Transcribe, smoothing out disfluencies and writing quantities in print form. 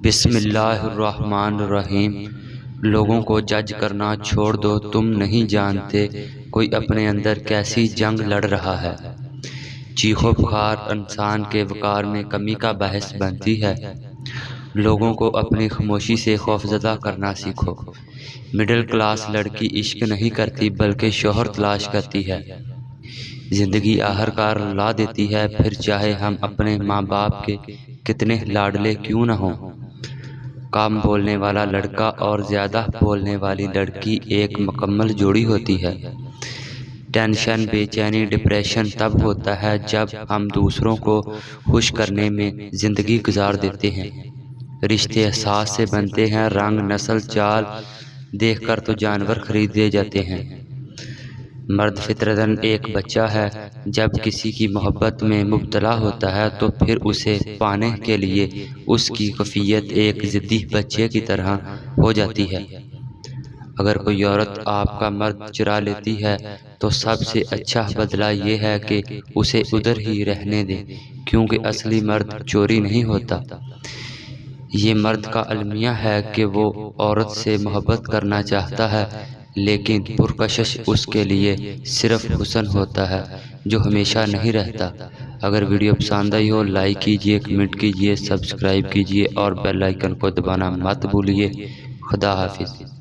बिस्मिल्लाहिर्रहमानिर्रहीम। लोगों को जज करना छोड़ दो, तुम नहीं जानते कोई अपने अंदर कैसी जंग लड़ रहा है। चीखो पुकार इंसान के वकार में कमी का बहस बनती है। लोगों को अपनी खामोशी से खौफजदा करना सीखो। मिडिल क्लास लड़की इश्क नहीं करती बल्कि शोहर तलाश करती है। जिंदगी आहरकार ला देती है, फिर चाहे हम अपने माँ बाप के कितने लाडले क्यों न हों। कम बोलने वाला लड़का और ज़्यादा बोलने वाली लड़की एक मुकम्मल जोड़ी होती है। टेंशन, बेचैनी, डिप्रेशन तब होता है जब हम दूसरों को खुश करने में ज़िंदगी गुजार देते हैं। रिश्ते एहसास से बनते हैं, रंग, नस्ल, चाल देखकर तो जानवर खरीदे जाते हैं। मर्द फितरतन एक बच्चा है, जब किसी की मोहब्बत में मुब्तला होता है तो फिर उसे पाने के लिए उसकी कैफियत एक ज़िद्दी बच्चे की तरह हो जाती है। अगर कोई औरत आपका मर्द चुरा लेती है तो सबसे अच्छा बदला ये है कि उसे उधर ही रहने दें, क्योंकि असली मर्द चोरी नहीं होता। ये मर्द का अलमिया है कि वो औरत से मोहब्बत करना चाहता है, लेकिन पुरकशिश उसके लिए सिर्फ हुस्न होता है जो हमेशा नहीं रहता। अगर वीडियो पसंद आई हो लाइक कीजिए, कमेंट कीजिए, सब्सक्राइब कीजिए और बेल आइकन को दबाना मत भूलिए। खुदा हाफिज़।